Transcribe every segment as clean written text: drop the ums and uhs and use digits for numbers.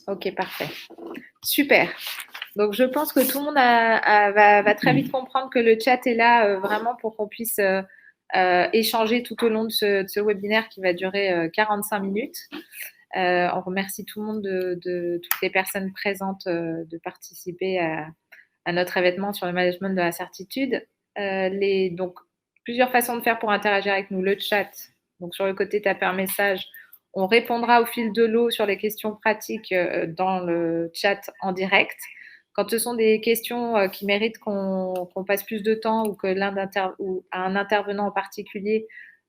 Ok, parfait. Super. Donc, je pense que tout le monde va très vite comprendre que le chat est là vraiment pour qu'on puisse échanger tout au long de ce webinaire qui va durer 45 minutes. On remercie tout le monde de toutes les personnes présentes de participer à notre événement sur le management de la certitude. Donc, plusieurs façons de faire pour interagir avec nous. Le chat, donc sur le côté taper un message, on répondra au fil de l'eau sur les questions pratiques dans le chat en direct. Quand ce sont des questions qui méritent qu'on passe plus de temps ou que ou un intervenant en particulier,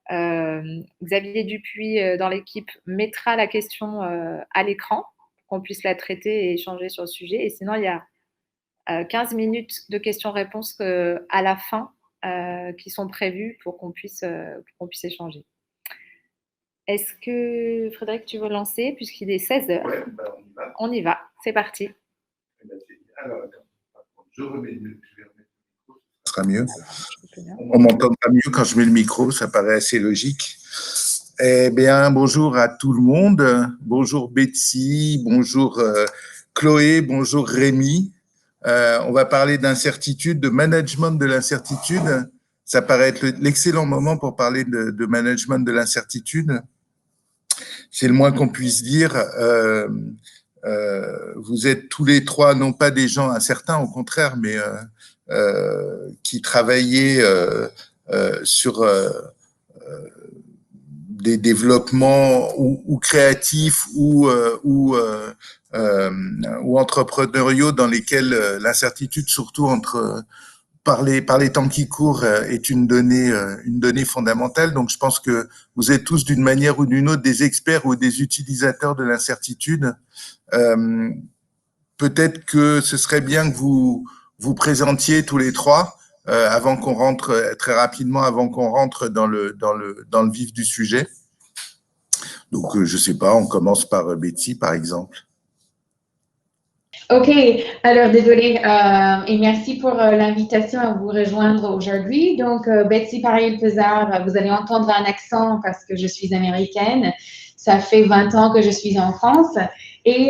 Xavier Dupuis dans l'équipe mettra la question à l'écran pour qu'on puisse la traiter et échanger sur le sujet. Et sinon, il y a 15 minutes de questions-réponses à la fin qui sont prévues pour qu'on puisse échanger. Est-ce que, Frédéric, tu veux lancer, puisqu'il est 16h? Ouais, bah on y va. On y va, c'est parti. Alors, je remets je vais remettre le micro, ce sera mieux. On m'entendra mieux quand je mets le micro, ça paraît assez logique. Eh bien, bonjour à tout le monde. Bonjour Betsy, bonjour Chloé, bonjour Rémi. On va parler d'incertitude, de management de l'incertitude. Ça paraît être l'excellent moment pour parler de management de l'incertitude. C'est le moins qu'on puisse dire. Vous êtes tous les trois, non pas des gens incertains, au contraire, mais qui travaillaient sur des développements ou créatifs ou entrepreneuriaux dans lesquels l'incertitude, surtout par les temps qui courent, est une donnée fondamentale. Donc, je pense que vous êtes tous, d'une manière ou d'une autre, des experts ou des utilisateurs de l'incertitude. Peut-être que ce serait bien que vous présentiez tous les trois avant qu'on rentre très rapidement, avant qu'on rentre dans le vif du sujet. Donc, je sais pas, on commence par Betsy, par exemple. Ok, alors désolé et merci pour l'invitation à vous rejoindre aujourd'hui. Donc, Betsy Pareil-Pesard, vous allez entendre un accent parce que je suis américaine. Ça fait 20 ans que je suis en France et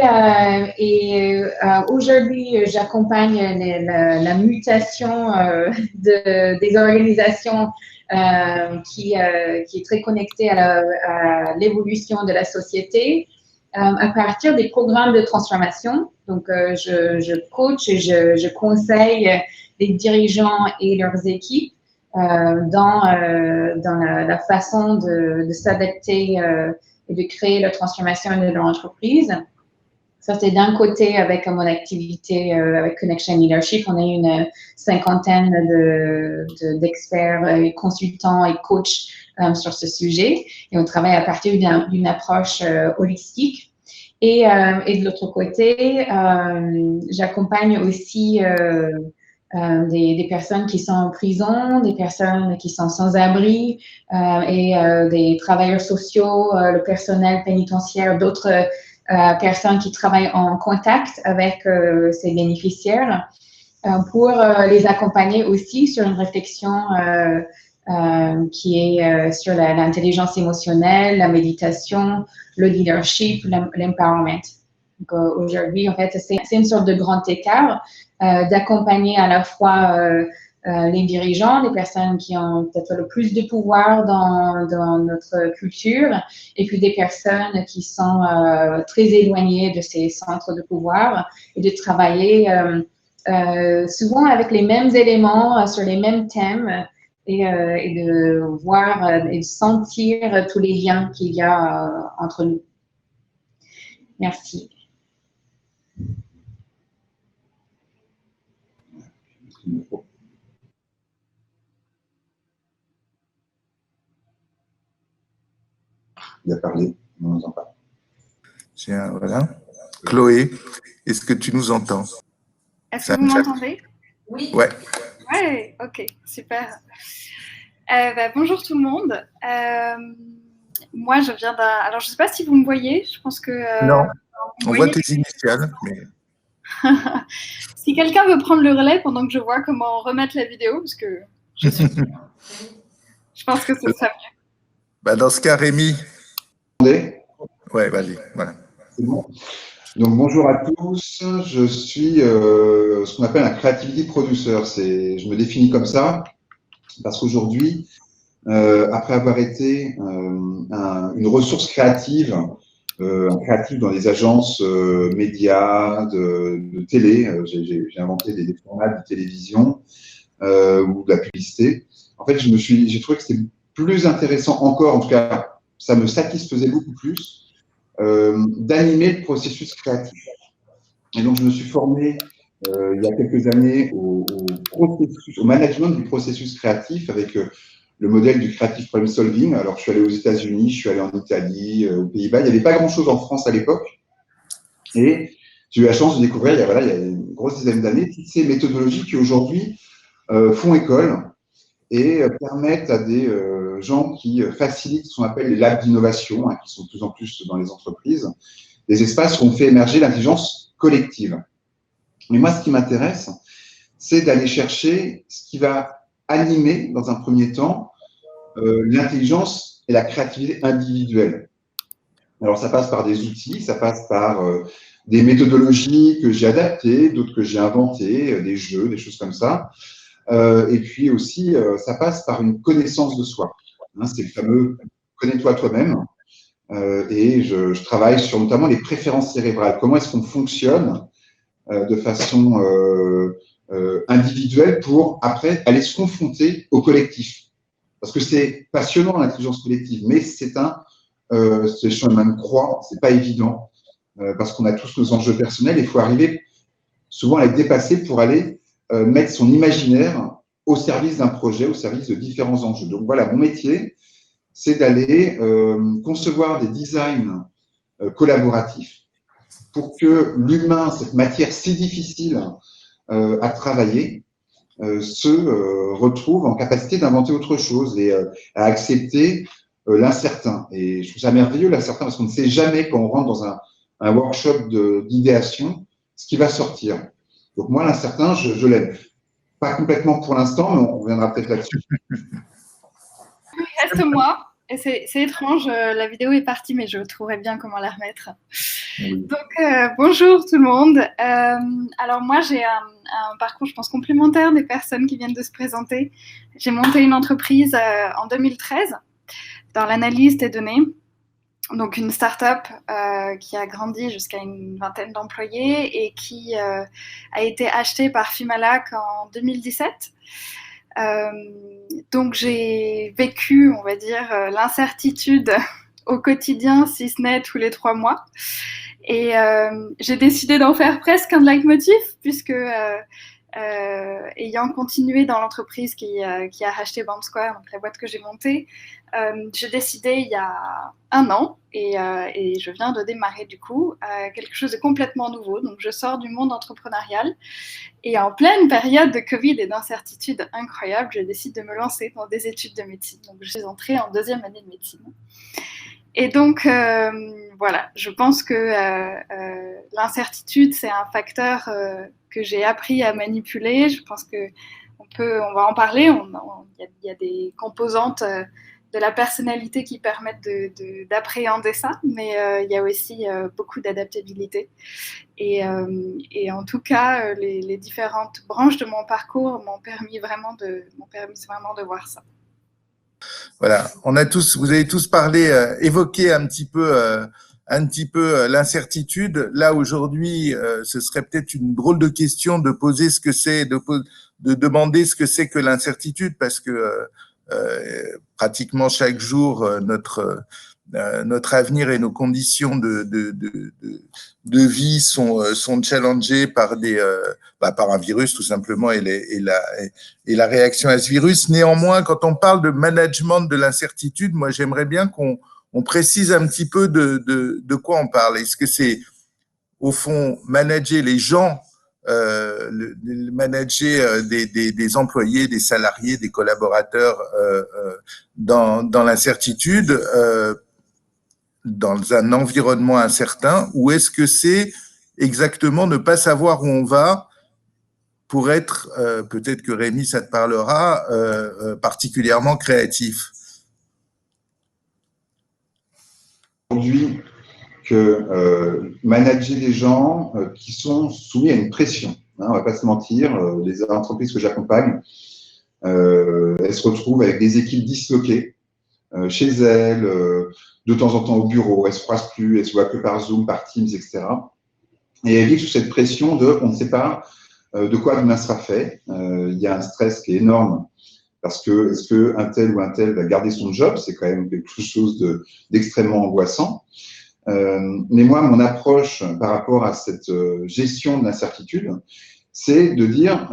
aujourd'hui, j'accompagne la mutation des organisations qui est très connectée à l'évolution de la société. À partir des programmes de transformation. Donc, je coach et je conseille les dirigeants et leurs équipes dans la façon de s'adapter et de créer la transformation de leur entreprise. Ça, c'est d'un côté avec mon activité avec Connection Leadership. On a une cinquantaine d'experts, consultants et coachs sur ce sujet. Et on travaille à partir d'une approche holistique. Et de l'autre côté, j'accompagne aussi des personnes qui sont en prison, des personnes qui sont sans abri et des travailleurs sociaux, le personnel pénitentiaire, d'autres personnes qui travaillent en contact avec ces bénéficiaires pour les accompagner aussi sur une réflexion qui est sur l'intelligence émotionnelle, la méditation, le leadership, l'empowerment. Donc aujourd'hui, en fait, c'est une sorte de grand écart d'accompagner à la fois les dirigeants, les personnes qui ont peut-être le plus de pouvoir dans notre culture, et puis des personnes qui sont très éloignées de ces centres de pouvoir, et de travailler souvent avec les mêmes éléments, sur les mêmes thèmes, et de voir et de sentir tous les liens qu'il y a entre nous. Merci. Il a parlé, on n'entend pas. Tiens, voilà. Chloé, est-ce que tu nous entends? Est-ce que vous m'entendez? Oui. Ouais. Ouais, ok, super. Bonjour tout le monde. Moi, je viens d'un... Alors, je ne sais pas si vous me voyez. Je pense que... Non, on voit tes initiales. Mais... Si quelqu'un veut prendre le relais pendant que je vois comment remettre la vidéo, parce que je pense que ce serait mieux. Bah dans ce cas, Rémi. Attendez. Ouais, vas-y. Voilà. C'est bon. Donc bonjour à tous, je suis ce qu'on appelle un creativity producer. Je me définis comme ça parce qu'aujourd'hui, après avoir été une ressource créative, un créatif dans les agences médias, de télé, j'ai inventé des formats de télévision ou de la publicité. En fait, j'ai trouvé que c'était plus intéressant encore, en tout cas, ça me satisfaisait beaucoup plus d'animer le processus créatif. Et donc, je me suis formé il y a quelques années au management du processus créatif avec le modèle du creative problem solving. Alors, je suis allé aux États-Unis, je suis allé en Italie, aux Pays-Bas. Il n'y avait pas grand-chose en France à l'époque. Et j'ai eu la chance de découvrir, il y a une grosse dizaine d'années, toutes ces méthodologies qui aujourd'hui font école et permettent à des gens qui facilitent ce qu'on appelle les labs d'innovation, hein, qui sont de plus en plus dans les entreprises, des espaces où on fait émerger l'intelligence collective. Mais moi, ce qui m'intéresse, c'est d'aller chercher ce qui va animer, dans un premier temps, l'intelligence et la créativité individuelle. Alors, ça passe par des outils, ça passe par des méthodologies que j'ai adaptées, d'autres que j'ai inventées, des jeux, des choses comme ça. Et puis aussi, ça passe par une connaissance de soi. Hein, c'est le fameux « connais-toi toi-même ». Et je travaille sur notamment les préférences cérébrales. Comment est-ce qu'on fonctionne de façon individuelle pour après aller se confronter au collectif. Parce que c'est passionnant l'intelligence collective, mais c'est le chemin de croix, c'est pas évident parce qu'on a tous nos enjeux personnels et il faut arriver souvent à les dépasser pour aller mettre son imaginaire au service d'un projet, au service de différents enjeux. Donc voilà, mon métier, c'est d'aller concevoir des designs collaboratifs pour que l'humain, cette matière si difficile à travailler, se retrouve en capacité d'inventer autre chose et à accepter l'incertain. Et je trouve ça merveilleux, l'incertain, parce qu'on ne sait jamais quand on rentre dans un workshop d'idéation ce qui va sortir. Donc moi, l'incertain, je l'aime. Pas complètement pour l'instant, mais on reviendra peut-être là-dessus. Il reste moi. Et c'est étrange, la vidéo est partie, mais je trouverai bien comment la remettre. Oui. Donc, bonjour tout le monde. Alors moi, j'ai un parcours, je pense, complémentaire des personnes qui viennent de se présenter. J'ai monté une entreprise en 2013 dans l'analyse des données. Donc, une start-up qui a grandi jusqu'à une vingtaine d'employés et qui a été achetée par Fimalac en 2017. Donc j'ai vécu, on va dire, l'incertitude au quotidien, si ce n'est tous les 3 mois. Et j'ai décidé d'en faire presque un leitmotiv, puisque ayant continué dans l'entreprise qui a racheté Bomb Square, donc la boîte que j'ai montée, j'ai décidé il y a 1 an, et je viens de démarrer du coup quelque chose de complètement nouveau. Donc je sors du monde entrepreneurial et en pleine période de Covid et d'incertitude incroyable, je décide de me lancer dans des études de médecine. Donc je suis entrée en 2e année de médecine. Et donc voilà, je pense que l'incertitude, c'est un facteur que j'ai appris à manipuler. Je pense que on va en parler. Il y a des composantes de la personnalité qui permettent d'appréhender ça, mais il y a aussi beaucoup d'adaptabilité. Et en tout cas, les différentes branches de mon parcours m'ont permis vraiment de voir ça. Voilà, vous avez tous parlé, évoqué un petit peu l'incertitude. Là aujourd'hui, ce serait peut-être une drôle de question de poser ce que c'est, de demander ce que c'est que l'incertitude, parce que pratiquement chaque jour, notre avenir et nos conditions de vie sont challengées par par un virus tout simplement et la réaction à ce virus. Néanmoins, quand on parle de management de l'incertitude, moi j'aimerais bien qu'on précise un petit peu de quoi on parle. Est-ce que c'est au fond manager les gens, manager des employés, des salariés, des collaborateurs dans l'incertitude, dans un environnement incertain, ou est-ce que c'est exactement ne pas savoir où on va pour être, peut-être que Rémi, ça te parlera, particulièrement créatif? Aujourd'hui, que manager des gens qui sont soumis à une pression. Hein, on ne va pas se mentir, les entreprises que j'accompagne, elles se retrouvent avec des équipes disloquées chez elles, de temps en temps au bureau, elles ne se croisent plus, elles se voient que par Zoom, par Teams, etc. Et elles vivent sous cette pression de on ne sait pas de quoi demain sera fait. Il y a un stress qui est énorme parce que est-ce qu'un tel ou un tel va garder son job? C'est quand même quelque chose d'extrêmement angoissant. Mais moi, mon approche par rapport à cette gestion de l'incertitude, c'est de dire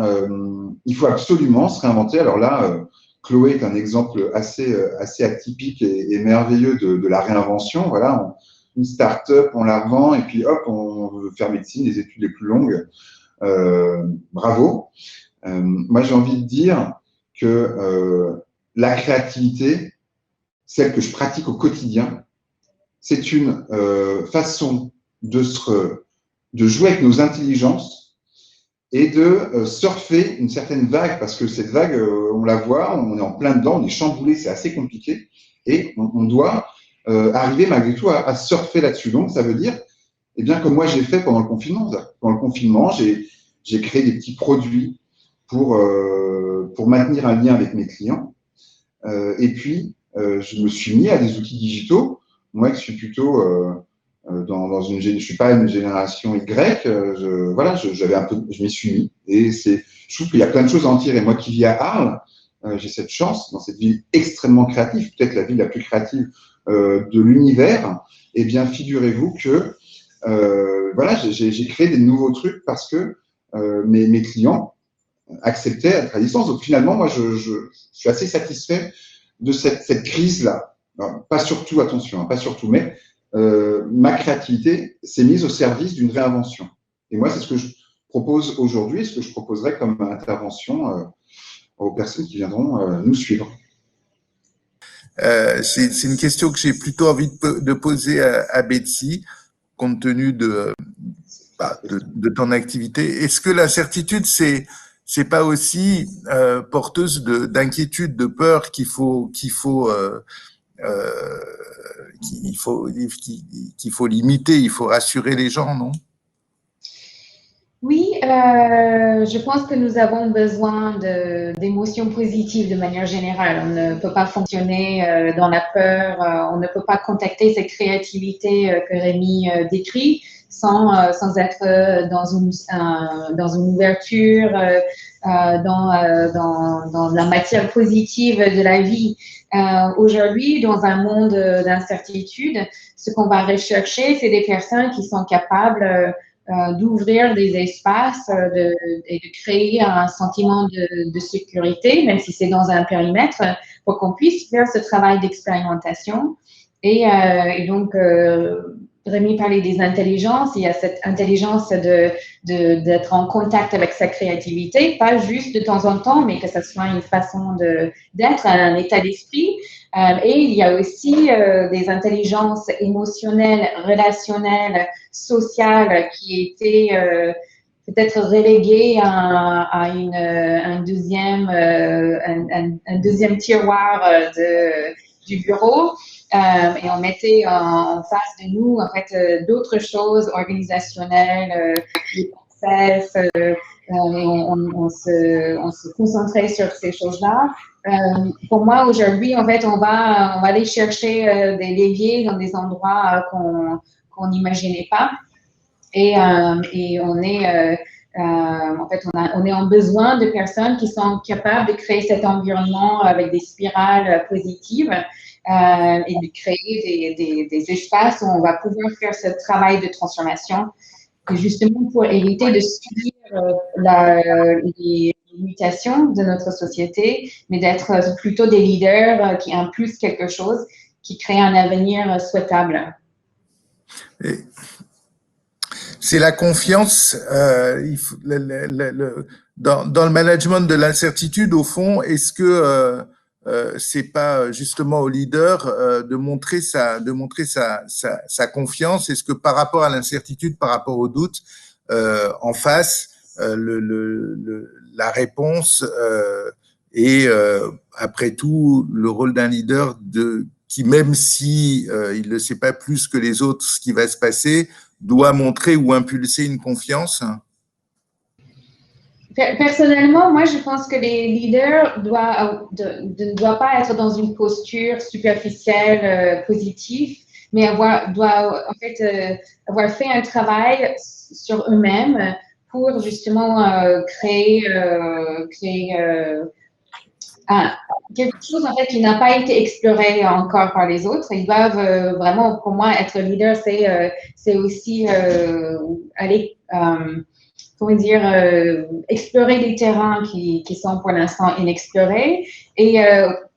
il faut absolument se réinventer. Alors là, Chloé est un exemple assez atypique et merveilleux de la réinvention. Voilà, une start-up, on la revend et puis hop, on veut faire médecine, les études les plus longues. Bravo. Moi, j'ai envie de dire que la créativité, celle que je pratique au quotidien, c'est une façon de jouer avec nos intelligences et de surfer une certaine vague, parce que cette vague, on la voit, on est en plein dedans, on est chamboulé, c'est assez compliqué, et on doit arriver malgré tout à surfer là-dessus. Donc, ça veut dire, eh bien, comme moi j'ai fait pendant le confinement. Pendant le confinement, j'ai créé des petits produits pour maintenir un lien avec mes clients. Et puis, je me suis mis à des outils digitaux. Moi, qui suis plutôt je suis pas une génération Y. Je m'y suis mis. Et je trouve qu'il y a plein de choses à en tirer. Moi, qui vis à Arles, j'ai cette chance dans cette ville extrêmement créative, peut-être la ville la plus créative de l'univers. Eh bien, figurez-vous que j'ai créé des nouveaux trucs parce que mes clients acceptaient à être à distance. Donc finalement, moi, je suis assez satisfait de cette crise-là. Pas surtout, attention, pas surtout, mais ma créativité s'est mise au service d'une réinvention. Et moi, c'est ce que je propose aujourd'hui et ce que je proposerai comme intervention aux personnes qui viendront nous suivre. C'est une question que j'ai plutôt envie de poser à Betsy, compte tenu de ton activité. Est-ce que l'incertitude, c'est pas aussi porteuse d'inquiétude, de peur qu'il faut limiter, il faut rassurer les gens, non? Oui, je pense que nous avons besoin d'émotions positives de manière générale. On ne peut pas fonctionner dans la peur, on ne peut pas contacter cette créativité que Rémi décrit sans être dans une ouverture, dans la matière positive de la vie. Aujourd'hui, dans un monde d'incertitude, ce qu'on va rechercher, c'est des personnes qui sont capables d'ouvrir des espaces et de créer un sentiment de sécurité, même si c'est dans un périmètre, pour qu'on puisse faire ce travail d'expérimentation. Et donc, Rémi parlait des intelligences. Il y a cette intelligence d'être en contact avec sa créativité, pas juste de temps en temps, mais que ce soit une façon d'être, un état d'esprit. Et il y a aussi des intelligences émotionnelles, relationnelles, sociales qui étaient peut-être reléguées à un deuxième tiroir du bureau. Et on mettait en face de nous, en fait, d'autres choses organisationnelles, les process, et on se concentrait sur ces choses-là. Pour moi, aujourd'hui, en fait, on va aller chercher des leviers dans des endroits qu'on n'imaginait pas. Et on est, en fait, on est en besoin de personnes qui sont capables de créer cet environnement avec des spirales positives. Et de créer des espaces où on va pouvoir faire ce travail de transformation, justement pour éviter de subir les mutations de notre société, mais d'être plutôt des leaders qui impulsent quelque chose, qui crée un avenir souhaitable. C'est la confiance dans le management de l'incertitude, au fond. Est-ce que c'est pas justement au leader de montrer sa confiance? Est-ce que par rapport à l'incertitude, par rapport au doute, en face, la réponse est après tout le rôle d'un leader qui même si il ne sait pas plus que les autres ce qui va se passer, doit montrer ou impulser une confiance? Personnellement, moi, je pense que les leaders ne doivent pas être dans une posture superficielle, positive, mais doivent en fait avoir fait un travail sur eux-mêmes pour justement créer quelque chose en fait qui n'a pas été exploré encore par les autres. Ils doivent vraiment, pour moi, être leader, c'est aussi aller comment dire, explorer des terrains qui sont pour l'instant inexplorés. Et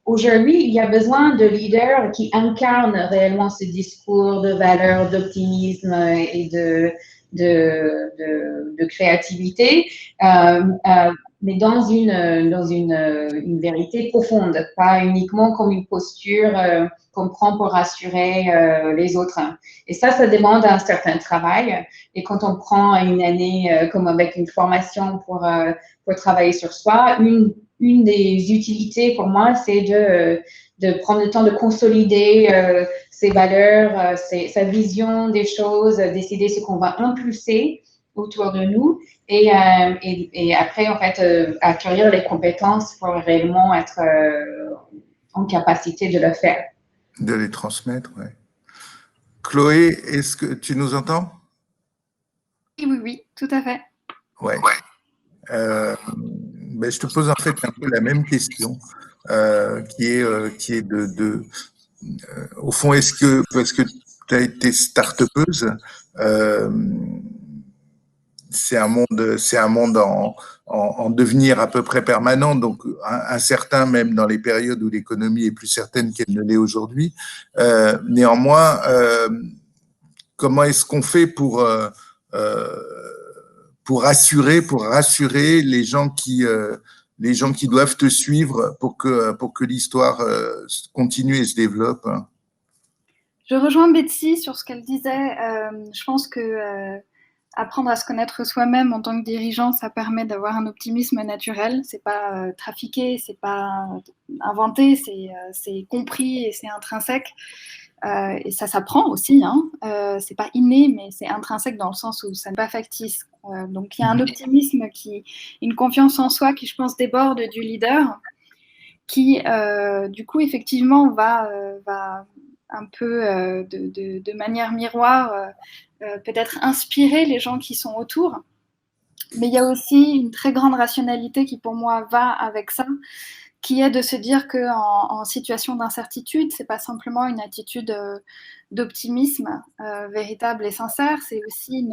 aujourd'hui, il y a besoin de leaders qui incarnent réellement ce discours de valeur, d'optimisme et de créativité, mais dans une vérité profonde, pas uniquement comme une posture qu'on prend pour rassurer les autres. Et ça demande un certain travail. Et quand on prend une année comme avec une formation pour travailler sur soi, une des utilités pour moi, c'est de prendre le temps de consolider ses valeurs, sa vision des choses, décider ce qu'on va impulser autour de nous et après, en fait, acquérir les compétences pour réellement être en capacité de le faire. De les transmettre, oui. Chloé, est-ce que tu nous entends? Oui, tout à fait. Ouais. Ben, je te pose en fait un peu la même question, qui est au fond, est-ce que tu as été start-upeuse? C'est un monde en devenir à peu près permanent, donc incertain même dans les périodes où l'économie est plus certaine qu'elle ne l'est aujourd'hui. Néanmoins, comment est-ce qu'on fait pour rassurer les gens qui doivent te suivre pour que l'histoire continue et se développe? Je rejoins Betsy sur ce qu'elle disait. Je pense que apprendre à se connaître soi-même en tant que dirigeant, ça permet d'avoir un optimisme naturel. C'est pas trafiqué, c'est pas inventé, c'est compris et c'est intrinsèque. Et ça s'apprend aussi, hein. C'est pas inné, mais c'est intrinsèque dans le sens où ça n'est pas factice. Donc il y a un optimisme, une confiance en soi qui, je pense, déborde du leader, qui, du coup, effectivement, va un peu de manière miroir, peut-être inspirer les gens qui sont autour. Mais il y a aussi une très grande rationalité qui, pour moi, va avec ça, qui est de se dire qu'en situation d'incertitude, c'est pas simplement une attitude d'optimisme véritable et sincère, c'est aussi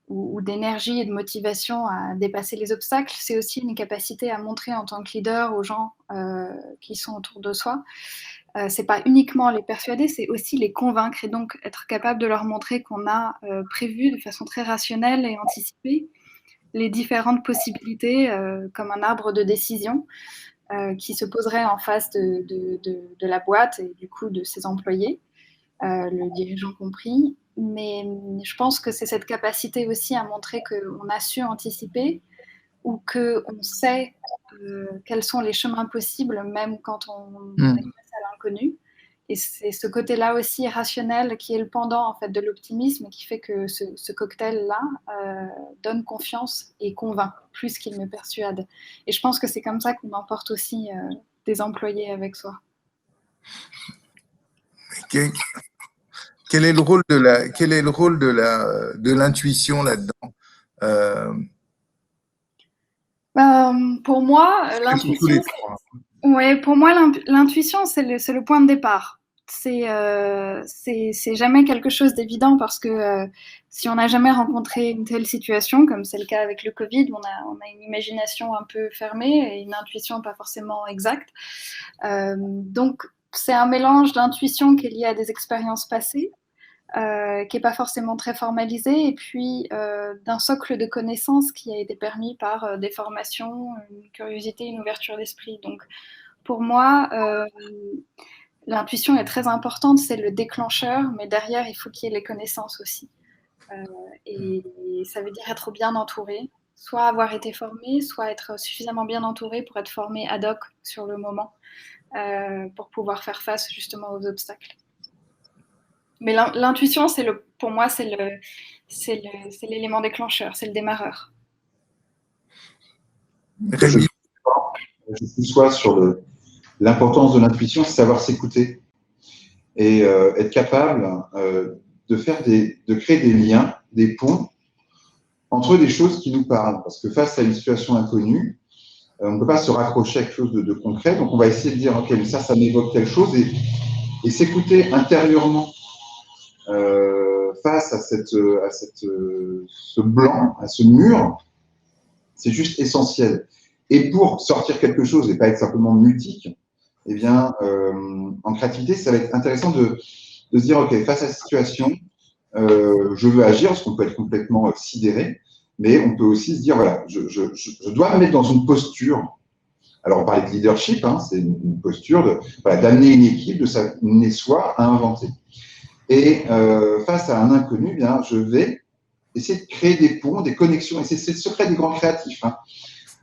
ou d'énergie et de motivation à dépasser les obstacles, c'est aussi une capacité à montrer en tant que leader aux gens qui sont autour de soi. C'est pas uniquement les persuader, c'est aussi les convaincre et donc être capable de leur montrer qu'on a prévu de façon très rationnelle et anticipée les différentes possibilités comme un arbre de décision qui se poserait en face de la boîte et du coup de ses employés, le dirigeant compris. Mais je pense que c'est cette capacité aussi à montrer qu'on a su anticiper ou qu'on sait quels sont les chemins possibles, même quand on est face à l'inconnu. Et c'est ce côté-là aussi rationnel qui est le pendant en fait, de l'optimisme qui fait que ce cocktail-là donne confiance et convainc plus qu'il ne persuade. Et je pense que c'est comme ça qu'on emporte aussi des employés avec soi. Quel est le rôle de l'intuition là-dedans? Pour moi, l'intuition, c'est le point de départ. C'est jamais quelque chose d'évident parce que si on n'a jamais rencontré une telle situation, comme c'est le cas avec le Covid, on a une imagination un peu fermée et une intuition pas forcément exacte. Donc, c'est un mélange d'intuition qui est lié à des expériences passées, qui n'est pas forcément très formalisé, et puis d'un socle de connaissances qui a été permis par des formations, une curiosité, une ouverture d'esprit. Donc, pour moi, l'intuition est très importante, c'est le déclencheur, mais derrière, il faut qu'il y ait les connaissances aussi. Et ça veut dire être bien entouré, soit avoir été formé, soit être suffisamment bien entouré pour être formé ad hoc sur le moment. pour pouvoir faire face justement aux obstacles. Mais l'intuition, pour moi, c'est l'élément déclencheur, c'est le démarreur. Rémi. Je suis soit sur l'importance de l'intuition, c'est savoir s'écouter et être capable de créer des liens, des ponts entre des choses qui nous parlent. Parce que face à une situation inconnue, on ne peut pas se raccrocher à quelque chose de concret. Donc, on va essayer de dire, OK, mais ça m'évoque telle chose et s'écouter intérieurement face à ce blanc, à ce mur, c'est juste essentiel. Et pour sortir quelque chose et pas être simplement mutique, eh bien, en créativité, ça va être intéressant de se dire, OK, face à cette situation, je veux agir, parce qu'on peut être complètement sidéré, mais on peut aussi se dire, voilà, je dois me mettre dans une posture. Alors, on parlait de leadership, hein, c'est une posture d'amener une équipe, de s'amener soi à inventer. Et face à un inconnu, bien, je vais essayer de créer des ponts, des connexions. Et c'est le secret des grands créatifs, hein,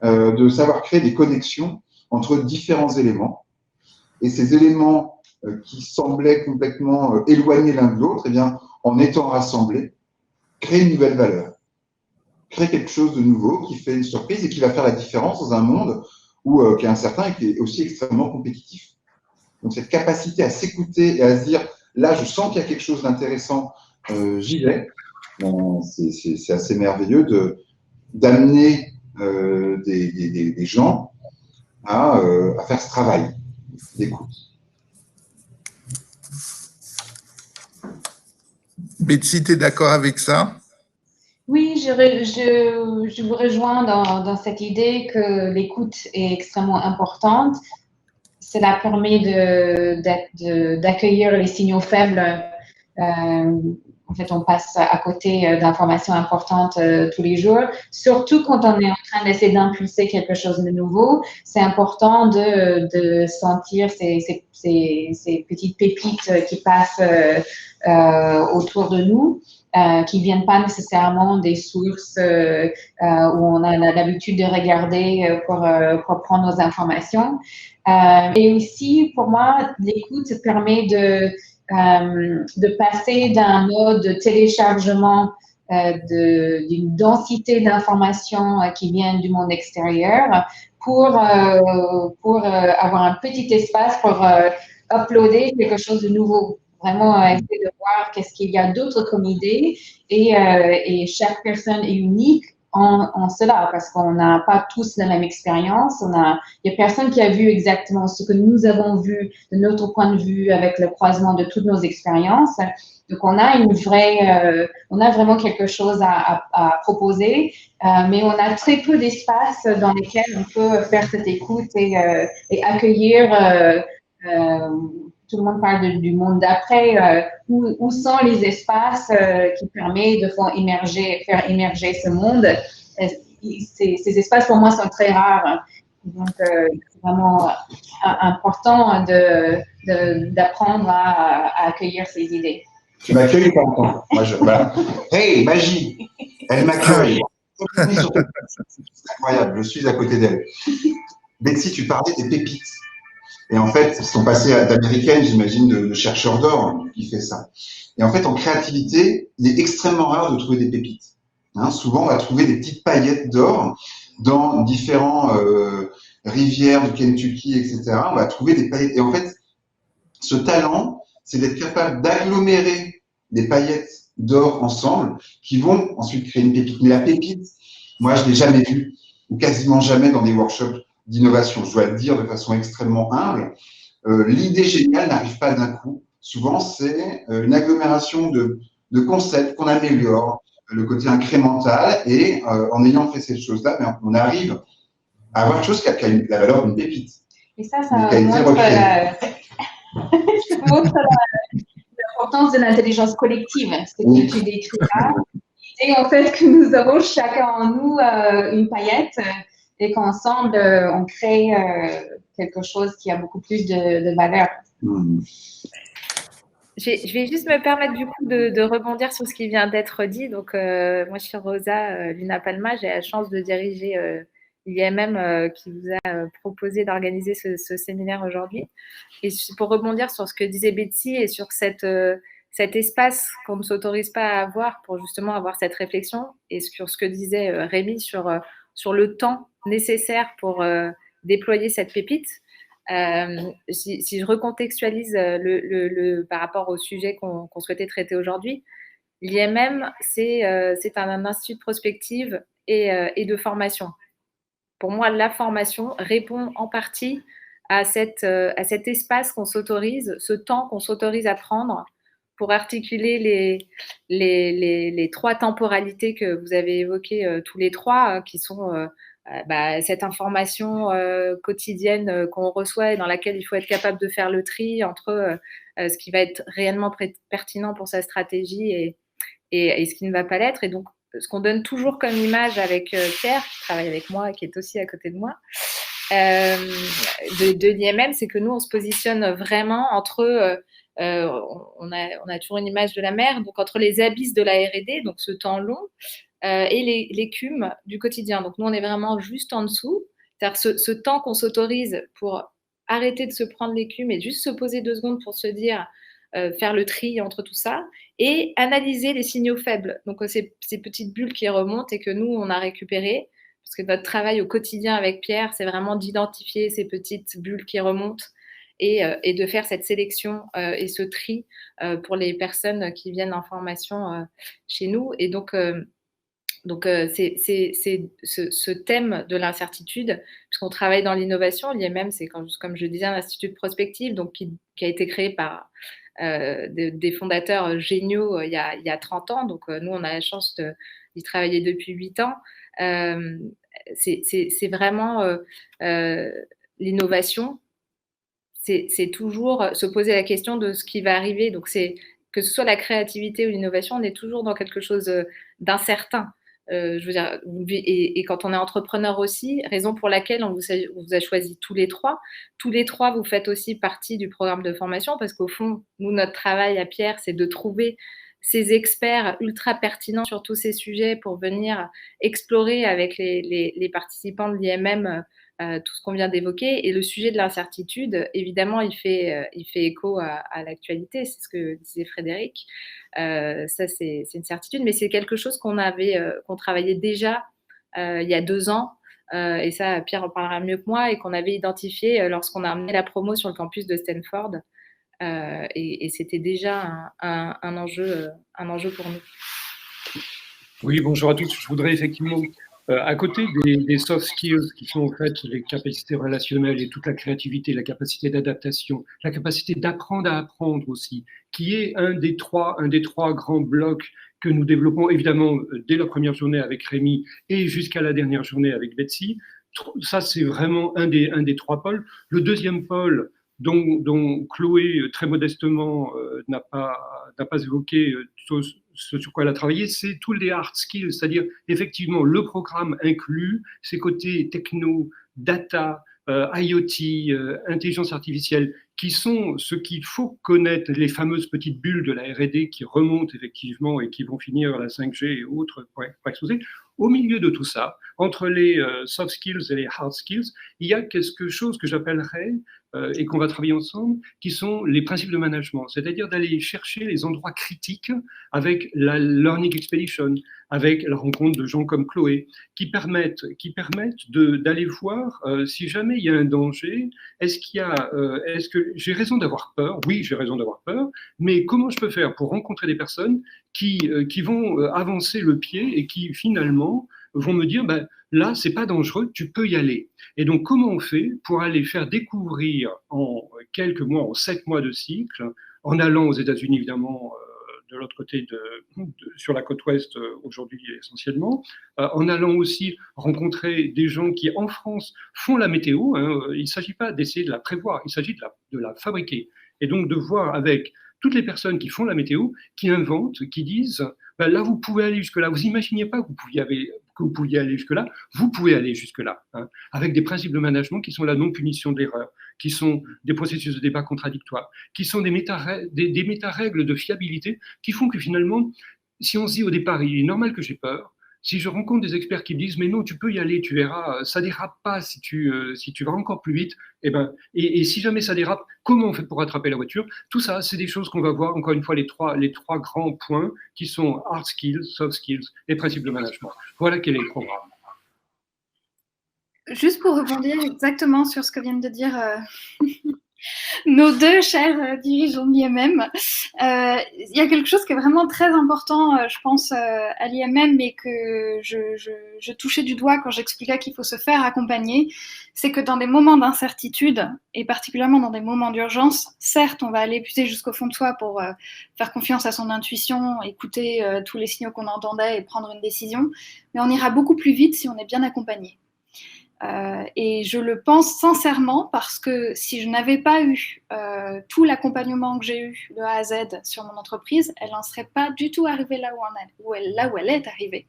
de savoir créer des connexions entre différents éléments. Et ces éléments qui semblaient complètement éloignés l'un de l'autre, eh bien, en étant rassemblés, créer une nouvelle valeur. Créer quelque chose de nouveau qui fait une surprise et qui va faire la différence dans un monde qui est incertain et qui est aussi extrêmement compétitif. Donc, cette capacité à s'écouter et à se dire, là, je sens qu'il y a quelque chose d'intéressant, j'y vais. Bon, c'est assez merveilleux d'amener des gens à faire ce travail d'écoute. Betsy, tu es d'accord avec ça? Oui, je vous rejoins dans cette idée que l'écoute est extrêmement importante. Cela permet d'accueillir les signaux faibles. En fait, on passe à côté d'informations importantes tous les jours, surtout quand on est en train d'essayer d'impulser quelque chose de nouveau. C'est important de sentir ces petites pépites qui passent autour de nous. Qui viennent pas nécessairement des sources où on a l'habitude de regarder pour prendre nos informations. Et aussi, pour moi, l'écoute permet de passer d'un mode de téléchargement d'une densité d'informations qui viennent du monde extérieur pour avoir un petit espace pour uploader quelque chose de nouveau. Vraiment essayer de voir qu'est-ce qu'il y a d'autre comme idée et chaque personne est unique en cela parce qu'on n'a pas tous la même expérience. Il y a personne qui a vu exactement ce que nous avons vu de notre point de vue avec le croisement de toutes nos expériences. Donc on a on a vraiment quelque chose à proposer, mais on a très peu d'espace dans lesquels on peut faire cette écoute et accueillir. Tout le monde parle du monde d'après. Où sont les espaces qui permettent de faire émerger ce monde? Ces espaces, pour moi, sont très rares. Donc, c'est vraiment important d'apprendre à accueillir ces idées. Tu m'accueilles pas encore. Voilà. Hey, Magie, elle m'accueille. C'est incroyable, je suis à côté d'elle. Betsy, tu parlais des pépites. Et en fait, ils sont passés d'américaine, j'imagine, de chercheurs d'or qui fait ça. Et en fait, en créativité, il est extrêmement rare de trouver des pépites. Hein, souvent, on va trouver des petites paillettes d'or dans différents rivières du Kentucky, etc. On va trouver des paillettes. Et en fait, ce talent, c'est d'être capable d'agglomérer des paillettes d'or ensemble qui vont ensuite créer une pépite. Mais la pépite, moi, je ne l'ai jamais vue, ou quasiment jamais dans des workshops d'innovation. Je dois le dire de façon extrêmement humble. L'idée géniale n'arrive pas d'un coup. Souvent, c'est une agglomération de concepts qu'on améliore, le côté incrémental, et en ayant fait ces choses-là, on arrive à avoir quelque chose qui a la valeur d'une pépite. Et ça montre l'importance de l'intelligence collective, ce que tu décris là. Et en fait, que nous avons chacun en nous une paillette et qu'ensemble, on crée quelque chose qui a beaucoup plus de valeur. Je vais juste me permettre du coup de rebondir sur ce qui vient d'être dit. Donc, moi, je suis Rosa Luna Palma. J'ai la chance de diriger l'IMM qui vous a proposé d'organiser ce séminaire aujourd'hui. Et pour rebondir sur ce que disait Betsy et sur cet espace qu'on ne s'autorise pas à avoir pour justement avoir cette réflexion, et sur ce que disait Rémi sur le temps nécessaire pour déployer cette pépite. Si je recontextualise par rapport au sujet qu'on souhaitait traiter aujourd'hui, l'IMM, c'est un institut de prospective et de formation. Pour moi, la formation répond en partie à cet espace qu'on s'autorise, ce temps qu'on s'autorise à prendre pour articuler les trois temporalités que vous avez évoquées tous les trois, qui sont cette information quotidienne qu'on reçoit et dans laquelle il faut être capable de faire le tri entre ce qui va être réellement pertinent pour sa stratégie et ce qui ne va pas l'être. Et donc, ce qu'on donne toujours comme image avec Pierre, qui travaille avec moi et qui est aussi à côté de moi, de l'IMM, c'est que nous, on se positionne vraiment entre... on a toujours une image de la mer, donc entre les abysses de la R&D, donc ce temps long, et l'écume du quotidien. Donc nous, on est vraiment juste en dessous. C'est-à-dire ce temps qu'on s'autorise pour arrêter de se prendre l'écume et juste se poser 2 secondes pour se dire, faire le tri entre tout ça, et analyser les signaux faibles. Donc ces petites bulles qui remontent et que nous, on a récupérées, parce que notre travail au quotidien avec Pierre, c'est vraiment d'identifier ces petites bulles qui remontent et de faire cette sélection et ce tri pour les personnes qui viennent en formation chez nous. Et donc c'est ce thème de l'incertitude, puisqu'on travaille dans l'innovation. L'IMM, c'est, comme je disais, un institut de prospective donc, qui a été créé par des fondateurs géniaux il y a 30 ans. Donc, nous, on a la chance d'y travailler depuis 8 ans. C'est vraiment l'innovation. C'est toujours se poser la question de ce qui va arriver. Donc, que ce soit la créativité ou l'innovation, on est toujours dans quelque chose d'incertain. Je veux dire, et quand on est entrepreneur aussi, raison pour laquelle on vous a choisi tous les trois. Tous les trois, vous faites aussi partie du programme de formation parce qu'au fond, nous, notre travail à Pierre, c'est de trouver ces experts ultra pertinents sur tous ces sujets pour venir explorer avec les participants de l'IMM tout ce qu'on vient d'évoquer. Et le sujet de l'incertitude, évidemment, il fait écho à l'actualité, c'est ce que disait Frédéric. Ça, c'est une certitude, mais c'est quelque chose qu'on travaillait déjà il y a 2 ans, et ça, Pierre en parlera mieux que moi, et qu'on avait identifié lorsqu'on a amené la promo sur le campus de Stanford. Et c'était déjà un enjeu pour nous. Oui, bonjour à tous. Je voudrais effectivement, à côté des soft skills qui sont en fait les capacités relationnelles et toute la créativité, la capacité d'adaptation, la capacité d'apprendre à apprendre aussi, qui est un des trois grands blocs que nous développons évidemment dès la première journée avec Rémi et jusqu'à la dernière journée avec Betsy. Ça, c'est vraiment un des 3 pôles. Le deuxième pôle, dont Chloé, très modestement, n'a pas évoqué ce sur quoi elle a travaillé, c'est tous les hard skills, c'est-à-dire effectivement le programme inclut ces côtés techno, data, IoT, intelligence artificielle, qui sont ce qu'il faut connaître, les fameuses petites bulles de la R&D qui remontent effectivement et qui vont finir à la 5G et autres pour exploser. Au milieu de tout ça, entre les soft skills et les hard skills, il y a quelque chose que j'appellerais, et qu'on va travailler ensemble, qui sont les principes de management, c'est-à-dire d'aller chercher les endroits critiques avec la Learning Expedition, avec la rencontre de gens comme Chloé, qui permettent d'aller voir si jamais il y a un danger, est-ce que j'ai raison d'avoir peur? Oui, j'ai raison d'avoir peur, mais comment je peux faire pour rencontrer des personnes qui vont avancer le pied et qui finalement vont me dire, là, c'est pas dangereux, tu peux y aller. Et donc, comment on fait pour aller faire découvrir en quelques mois, en 7 mois de cycle, en allant aux États-Unis, évidemment, de l'autre côté, sur la côte ouest aujourd'hui essentiellement, en allant aussi rencontrer des gens qui, en France, font la météo. Il ne s'agit pas d'essayer de la prévoir, il s'agit de la fabriquer. Et donc, de voir avec toutes les personnes qui font la météo, qui inventent, qui disent, là, vous pouvez aller jusque-là. Vous n'imaginiez pas que vous pouviez aller jusque-là. Vous pouvez aller jusque-là, avec des principes de management qui sont la non-punition de l'erreur, qui sont des processus de débat contradictoires, qui sont des méta-règles de fiabilité qui font que finalement, si on se dit au départ, il est normal que j'ai peur, Si je rencontre des experts qui me disent, mais non, tu peux y aller, tu verras, ça dérape pas si tu vas encore plus vite, et si jamais ça dérape, comment on fait pour rattraper la voiture? Tout ça, c'est des choses qu'on va voir, encore une fois, les trois grands points qui sont hard skills, soft skills et principes de management. Voilà quel est le programme. Juste pour rebondir exactement sur ce que viennent de dire nos deux chers dirigeants de l'IMM, il y a quelque chose qui est vraiment très important, je pense, à l'IMM, mais que je touchais du doigt quand j'expliquais qu'il faut se faire accompagner, c'est que dans des moments d'incertitude, et particulièrement dans des moments d'urgence, certes, on va aller puiser jusqu'au fond de soi pour faire confiance à son intuition, écouter tous les signaux qu'on entendait et prendre une décision, mais on ira beaucoup plus vite si on est bien accompagné. Et je le pense sincèrement parce que si je n'avais pas eu tout l'accompagnement que j'ai eu de A à Z sur mon entreprise, elle n'en serait pas du tout arrivée là où elle est arrivée.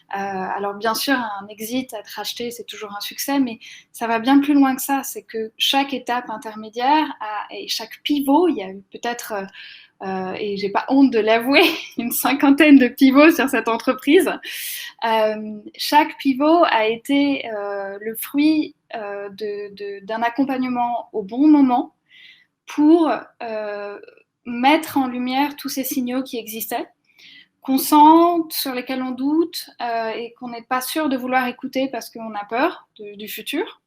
Alors bien sûr, un exit, être racheté, c'est toujours un succès, mais ça va bien plus loin que ça. C'est que chaque étape intermédiaire et chaque pivot, il y a eu peut-être... et j'ai pas honte de l'avouer, une 50aine de pivots sur cette entreprise. Chaque pivot a été le fruit d'un accompagnement au bon moment pour mettre en lumière tous ces signaux qui existaient, qu'on sent, sur lesquels on doute et qu'on n'est pas sûr de vouloir écouter parce qu'on a peur du futur.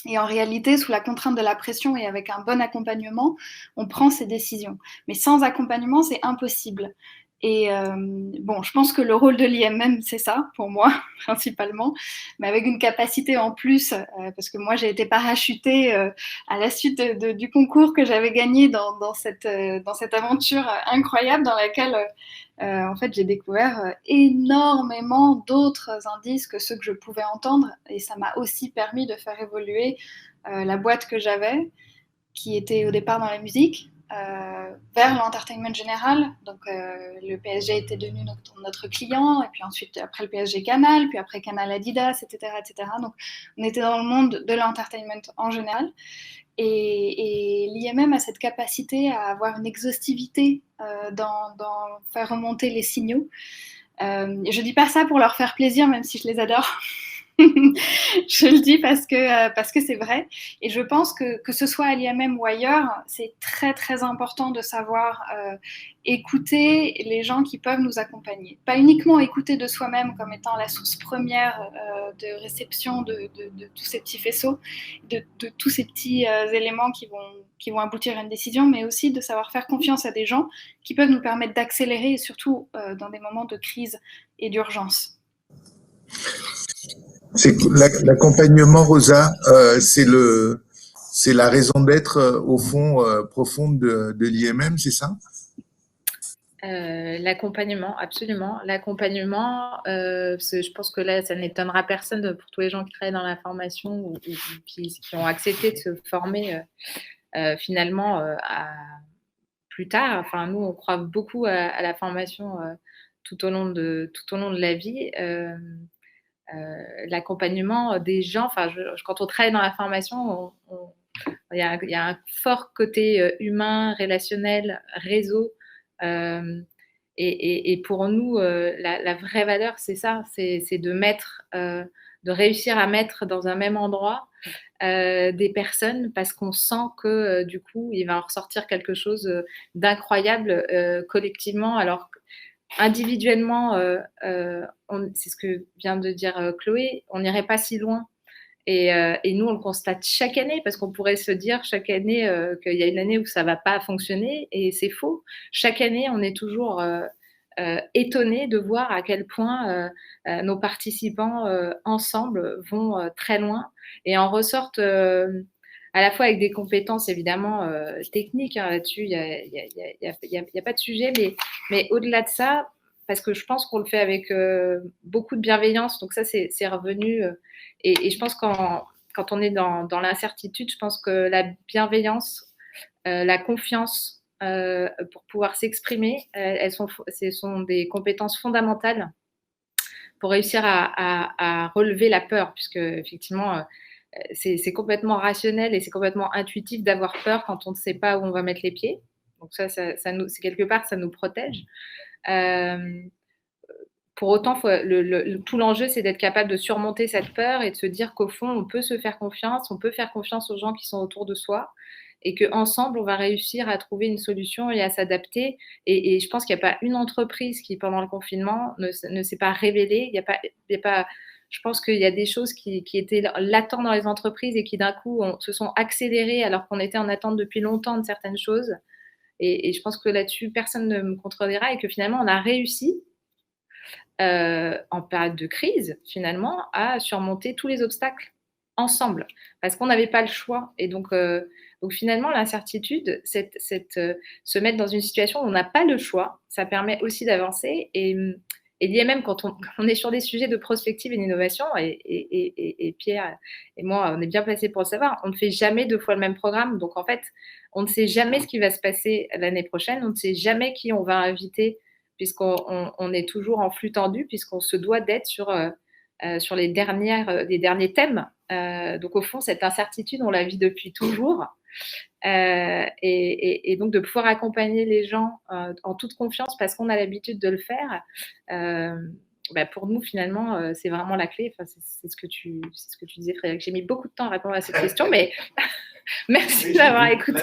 Et en réalité, sous la contrainte de la pression et avec un bon accompagnement, on prend ces décisions. Mais sans accompagnement, c'est impossible. Et bon, je pense que le rôle de l'IMM, c'est ça, pour moi, principalement, mais avec une capacité en plus, parce que moi, j'ai été parachutée à la suite du concours que j'avais gagné dans cette aventure incroyable dans laquelle, en fait, j'ai découvert énormément d'autres indices que ceux que je pouvais entendre, et ça m'a aussi permis de faire évoluer la boîte que j'avais, qui était au départ dans la musique, vers l'entertainment général. Donc le PSG était devenu notre client, et puis ensuite après le PSG Canal, puis après Canal Adidas, etc., etc. Donc on était dans le monde de l'entertainment en général. Et l'IMM a cette capacité à avoir une exhaustivité dans faire remonter les signaux. Je dis pas ça pour leur faire plaisir, même si je les adore. Je le dis parce que c'est vrai. Et je pense que ce soit à l'IMM ou ailleurs, c'est très très important de savoir écouter les gens qui peuvent nous accompagner. Pas uniquement écouter de soi-même comme étant la source première de réception de tous ces petits faisceaux, de tous ces petits éléments qui vont aboutir à une décision, mais aussi de savoir faire confiance à des gens qui peuvent nous permettre d'accélérer, et surtout dans des moments de crise et d'urgence. C'est l'accompagnement, Rosa, c'est la raison d'être au fond profonde de l'IMM, c'est ça? L'accompagnement, absolument. L'accompagnement, je pense que là, ça n'étonnera personne pour tous les gens qui travaillent dans la formation ou qui ont accepté de se former finalement plus tard. Enfin, nous, on croit beaucoup à la formation tout au long de la vie. L'accompagnement des gens, enfin, quand on travaille dans la formation, il y a un fort côté humain, relationnel, réseau. Et pour nous, la vraie valeur, c'est ça, c'est de réussir à mettre dans un même endroit des personnes, parce qu'on sent que du coup, il va en ressortir quelque chose d'incroyable collectivement. Alors, individuellement, c'est ce que vient de dire Chloé, on n'irait pas si loin. Et nous, on le constate chaque année, parce qu'on pourrait se dire chaque année qu'il y a une année où ça ne va pas fonctionner, et c'est faux. Chaque année, on est toujours étonné de voir à quel point nos participants ensemble vont très loin et en ressortent à la fois avec des compétences évidemment techniques. Hein, là-dessus, il n'y a pas de sujet, mais au-delà de ça, parce que je pense qu'on le fait avec beaucoup de bienveillance, donc ça, c'est revenu. Et je pense quand on est dans l'incertitude, je pense que la bienveillance, la confiance pour pouvoir s'exprimer, ce sont des compétences fondamentales pour réussir à relever la peur, puisque effectivement, c'est complètement rationnel et c'est complètement intuitif d'avoir peur quand on ne sait pas où on va mettre les pieds. Donc ça c'est quelque part, ça nous protège. pour autant, tout l'enjeu, c'est d'être capable de surmonter cette peur et de se dire qu'au fond, on peut se faire confiance, on peut faire confiance aux gens qui sont autour de soi et qu'ensemble, on va réussir à trouver une solution et à s'adapter. Et je pense qu'il n'y a pas une entreprise qui, pendant le confinement, ne s'est pas révélée. Je pense qu'il y a des choses qui étaient latentes dans les entreprises et qui, d'un coup, se sont accélérées alors qu'on était en attente depuis longtemps de certaines choses. Et je pense que là-dessus, personne ne me contredira et que finalement, on a réussi en période de crise, finalement, à surmonter tous les obstacles ensemble, parce qu'on n'avait pas le choix. Et donc finalement, l'incertitude, se mettre dans une situation où on n'a pas le choix, ça permet aussi d'avancer. Et il y a même quand on est sur des sujets de prospective et d'innovation, et Pierre et moi, on est bien placés pour le savoir, on ne fait jamais 2 fois le même programme. Donc en fait, on ne sait jamais ce qui va se passer l'année prochaine, on ne sait jamais qui on va inviter, puisqu'on est toujours en flux tendu, puisqu'on se doit d'être sur les derniers thèmes. Donc, au fond, cette incertitude, on la vit depuis toujours. Et donc, de pouvoir accompagner les gens en toute confiance parce qu'on a l'habitude de le faire, pour nous, finalement, c'est vraiment la clé. Enfin, c'est ce que tu disais, Frédéric. J'ai mis beaucoup de temps à répondre à cette question, mais merci d'avoir écouté.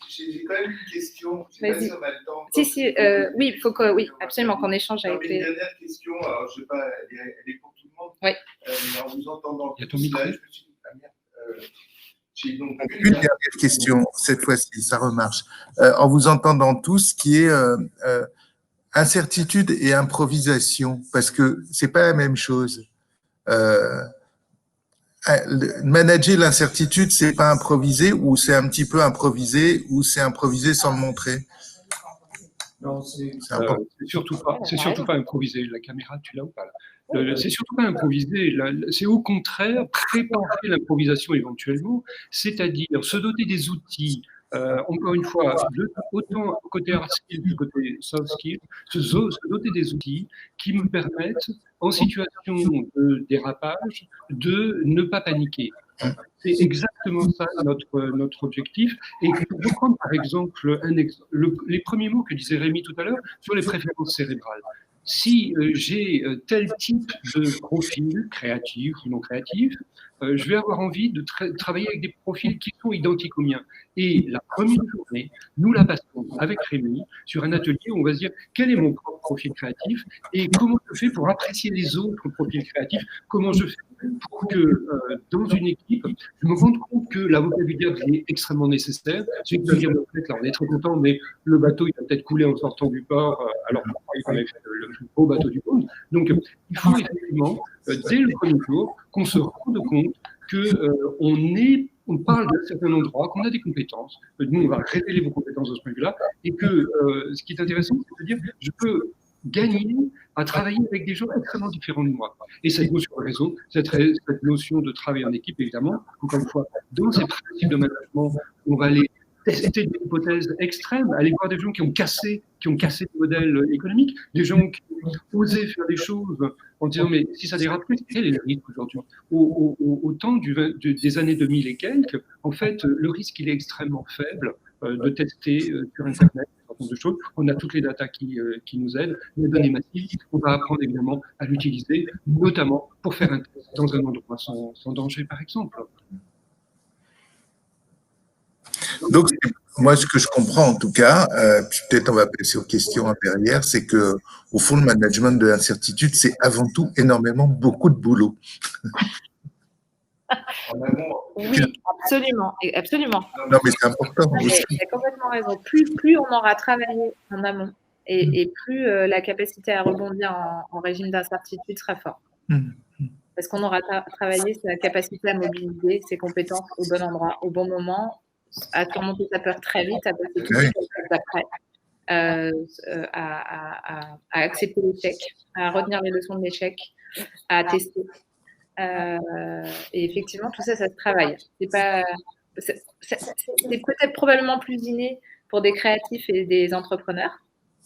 J'ai quand même une question. Je sais pas si on a le temps. Oui, il faut oui, absolument qu'on échange avec les. Une dernière question, alors je sais pas, elle est pour tout le monde. Oui. Mais en vous entendant, il y a ton micro. Je me suis dit, j'ai donc une dernière question, cette fois-ci, ça remarche. En vous entendant tous, qui est incertitude et improvisation, parce que c'est pas la même chose. Manager l'incertitude, c'est pas improviser, ou c'est un petit peu improvisé, ou c'est improviser sans le montrer. Non, c'est surtout pas improviser. La caméra, tu l'as ou pas là? C'est surtout pas improviser. C'est au contraire préparer l'improvisation éventuellement, c'est-à-dire se doter des outils. Encore une fois, autant côté hard skills que côté soft skills, se doter des outils qui me permettent, en situation de dérapage, de ne pas paniquer. C'est exactement ça notre objectif. Et pour reprendre par exemple les premiers mots que disait Rémi tout à l'heure sur les préférences cérébrales. Si j'ai tel type de profil, créatif ou non créatif, je vais avoir envie de travailler avec des profils qui sont identiques aux miens. Et la première journée, nous la passons avec Rémi sur un atelier où on va se dire quel est mon propre profil créatif et comment je fais pour apprécier les autres profils créatifs, comment je fais pour que dans une équipe, je me rende compte que la vocabulaire est extrêmement nécessaire. Celui qui va dire, là, on est très content, mais le bateau, il va peut-être couler en sortant du port, alors qu'on avait fait le plus beau bateau du monde. Donc, il faut effectivement, dès le premier jour, qu'on se rende compte qu'on parle d'un certain endroit, qu'on a des compétences. Nous, on va révéler vos compétences de ce point de vue-là, et que ce qui est intéressant, c'est de dire, je peux gagner à travailler avec des gens extrêmement différents de moi. Et cette notion de réseau, cette notion de travail en équipe, évidemment, encore une fois, dans ces principes de management, on va aller tester des hypothèses extrêmes, aller voir des gens qui ont cassé le modèle économique, des gens qui ont osé faire des choses en disant mais si ça dérape plus, quel est le risque aujourd'hui? Au temps des années 2000 et quelques, en fait, le risque il est extrêmement faible de tester sur Internet de choses. On a toutes les datas qui nous aident, les données massives, on va apprendre évidemment à l'utiliser, notamment pour faire un test dans un endroit sans danger, par exemple. Donc, moi, ce que je comprends en tout cas, puis peut-être on va passer aux questions derrière, c'est que au fond, le management de l'incertitude, c'est avant tout énormément beaucoup de boulot. Oui, absolument, absolument. Non, mais c'est important. Tu as complètement raison. Plus on aura travaillé en amont, et plus la capacité à rebondir en régime d'incertitude sera forte. Parce qu'on aura travaillé sur la capacité à mobiliser ses compétences au bon endroit, au bon moment, à surmonter sa peur très vite, à passer tout de suite après, à accepter l'échec, à retenir les leçons de l'échec, à tester. Et effectivement, tout ça, ça se travaille. C'est peut-être probablement plus inné pour des créatifs et des entrepreneurs,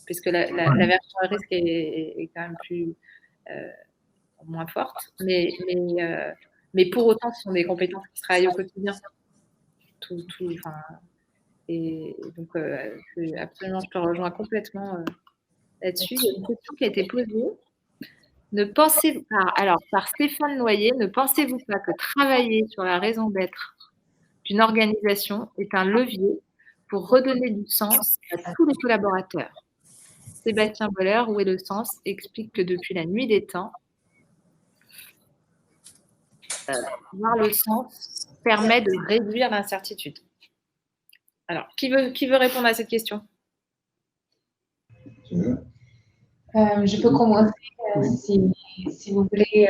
puisque la version à risque est quand même plus moins forte. Mais pour autant, ce sont des compétences qui se travaillent au quotidien. Et donc, absolument, je te rejoins complètement là-dessus. Il y a une question qui a été posée. Par Stéphane Noyer, ne pensez-vous pas que travailler sur la raison d'être d'une organisation est un levier pour redonner du sens à tous les collaborateurs? Sébastien Boller, Où est le sens? Explique que depuis la nuit des temps, voir le sens permet de réduire l'incertitude. Alors, qui veut répondre à cette question? Je peux commencer si vous voulez.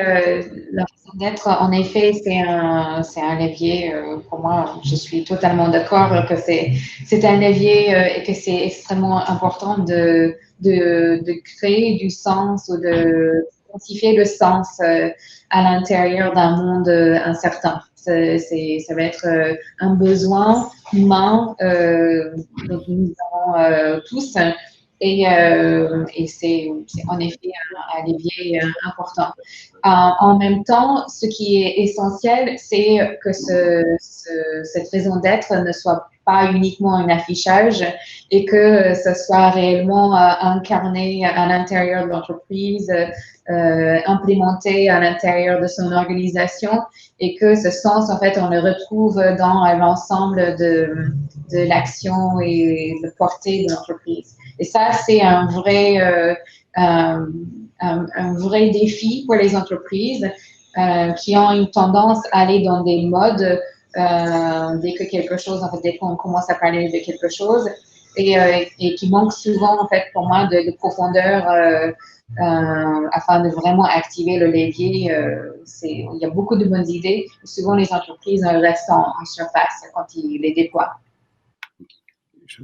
La raison d'être, en effet, c'est un levier. Pour moi, je suis totalement d'accord que c'est un levier et que c'est extrêmement important de créer du sens ou de identifier le sens à l'intérieur d'un monde incertain. Ça va être un besoin humain dont nous avons tous. Et c'est en effet un levier important. En même temps, ce qui est essentiel, c'est que cette raison d'être ne soit pas uniquement un affichage et que ce soit réellement incarné à l'intérieur de l'entreprise, implémenté à l'intérieur de son organisation et que ce sens, en fait, on le retrouve dans l'ensemble de l'action et de portée de l'entreprise. Et ça, c'est un vrai défi pour les entreprises qui ont une tendance à aller dans des modes dès que quelque chose, en fait, dès qu'on commence à parler de quelque chose et qui manque souvent, en fait, pour moi, de profondeur afin de vraiment activer le levier. Il y a beaucoup de bonnes idées. Souvent, les entreprises restent en surface quand ils les déploient.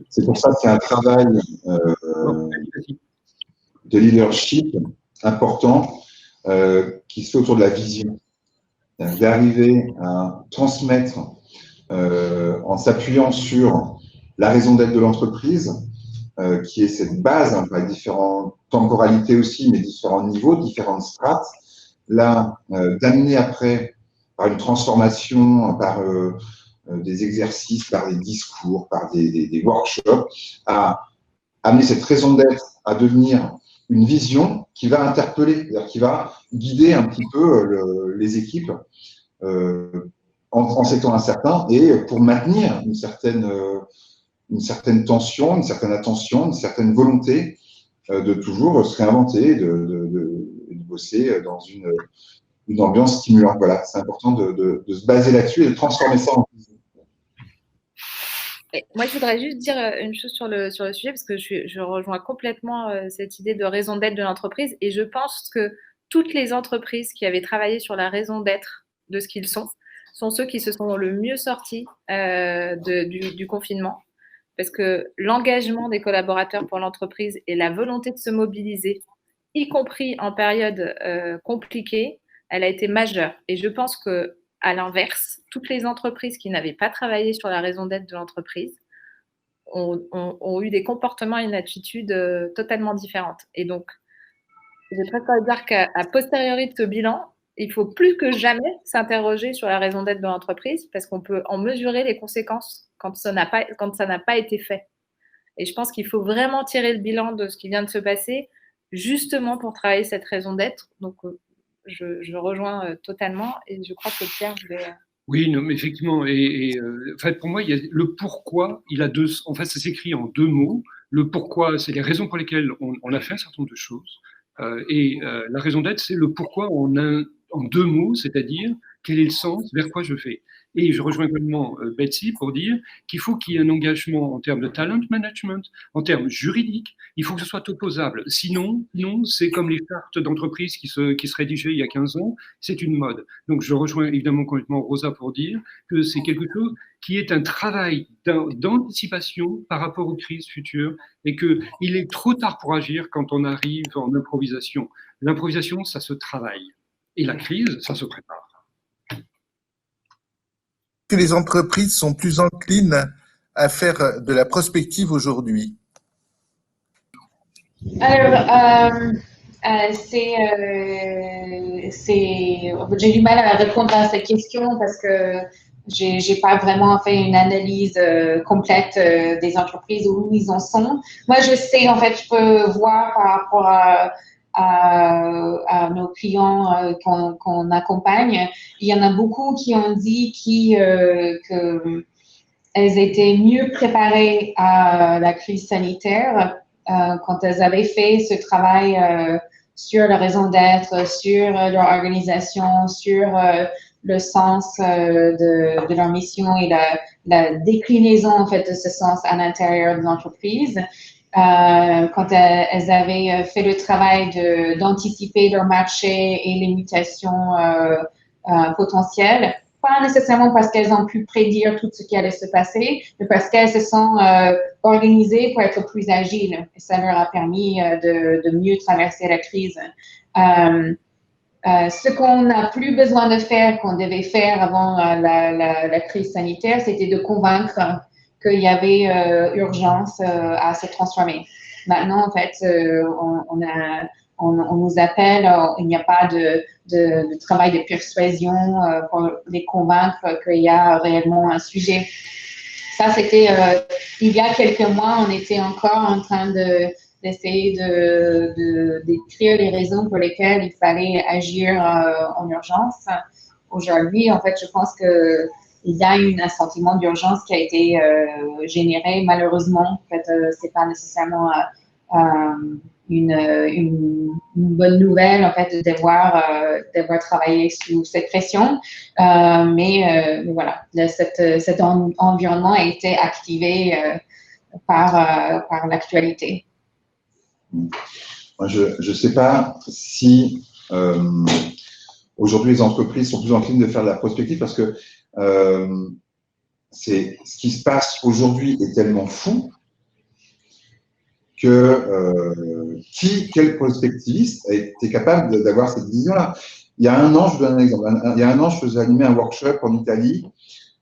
C'est pour ça que c'est un travail de leadership important qui se fait autour de la vision. D'arriver à transmettre en s'appuyant sur la raison d'être de l'entreprise, qui est cette base, avec différentes temporalités aussi, mais différents niveaux, différentes strates, là, d'amener après, par une transformation, par des exercices, par des discours, par des workshops, à amener cette raison d'être à devenir une vision qui va interpeller, c'est-à-dire qui va guider un petit peu les équipes en ces temps incertains et pour maintenir une certaine tension, une certaine attention, une certaine volonté de toujours se réinventer, de bosser dans une ambiance stimulante. Voilà, c'est important de se baser là-dessus et de transformer ça en vision. Moi, je voudrais juste dire une chose sur le sujet, parce que je rejoins complètement cette idée de raison d'être de l'entreprise. Et je pense que toutes les entreprises qui avaient travaillé sur la raison d'être de ce qu'ils sont ceux qui se sont le mieux sortis du confinement. Parce que l'engagement des collaborateurs pour l'entreprise et la volonté de se mobiliser, y compris en période compliquée, elle a été majeure. Et je pense que à l'inverse, toutes les entreprises qui n'avaient pas travaillé sur la raison d'être de l'entreprise ont eu des comportements et une attitude totalement différentes. Et donc, je préfère dire qu'à posteriori de ce bilan, il faut plus que jamais s'interroger sur la raison d'être de l'entreprise parce qu'on peut en mesurer les conséquences quand ça n'a pas été fait. Et je pense qu'il faut vraiment tirer le bilan de ce qui vient de se passer justement pour travailler cette raison d'être. Donc, je rejoins totalement et je crois que Pierre voulait… Oui, non, mais effectivement. En fait, pour moi, il y a le pourquoi. En fait, ça s'écrit en deux mots. Le pourquoi, c'est les raisons pour lesquelles on a fait un certain nombre de choses. La raison d'être, c'est le pourquoi en deux mots, c'est-à-dire quel est le sens, vers quoi je vais. Et je rejoins également Betsy pour dire qu'il faut qu'il y ait un engagement en termes de talent management, en termes juridiques, il faut que ce soit opposable. Sinon, c'est comme les chartes d'entreprise qui se rédigeaient il y a 15 ans, c'est une mode. Donc je rejoins évidemment complètement Rosa pour dire que c'est quelque chose qui est un travail d'anticipation par rapport aux crises futures et qu'il est trop tard pour agir quand on arrive en improvisation. L'improvisation, ça se travaille. Et la crise, ça se prépare. Que les entreprises sont plus enclines à faire de la prospective aujourd'hui? Alors, j'ai du mal à répondre à cette question parce que j'ai pas vraiment fait une analyse complète des entreprises où ils en sont. Moi, je sais, en fait, je peux voir par rapport à nos clients qu'on accompagne, il y en a beaucoup qui ont dit que elles étaient mieux préparées à la crise sanitaire quand elles avaient fait ce travail sur leur raison d'être, sur leur organisation, sur le sens de leur mission et la déclinaison en fait de ce sens à l'intérieur de l'entreprise. Quand elles avaient fait le travail d'anticiper leur marché et les mutations potentielles, pas nécessairement parce qu'elles ont pu prédire tout ce qui allait se passer, mais parce qu'elles se sont organisées pour être plus agiles. Et ça leur a permis de mieux traverser la crise. Ce qu'on n'a plus besoin de faire, qu'on devait faire avant la crise sanitaire, c'était de convaincre qu'il y avait urgence à se transformer. Maintenant, en fait, on nous appelle, il n'y a pas de travail de persuasion pour les convaincre qu'il y a réellement un sujet. Ça, c'était il y a quelques mois, on était encore en train d'essayer d'écrire les raisons pour lesquelles il fallait agir en urgence. Aujourd'hui, en fait, je pense que il y a un sentiment d'urgence qui a été généré. Malheureusement, en fait, c'est pas nécessairement une bonne nouvelle, en fait, de devoir travailler sous cette pression. Mais voilà, cet environnement a été activé par l'actualité. Moi, je ne sais pas si aujourd'hui les entreprises sont plus enclines de faire de la prospective parce que ce qui se passe aujourd'hui est tellement fou que quel prospectiviste a été capable d'avoir cette vision-là? Il y a un an, je vous donne un exemple. Il y a un an, je faisais animer un workshop en Italie.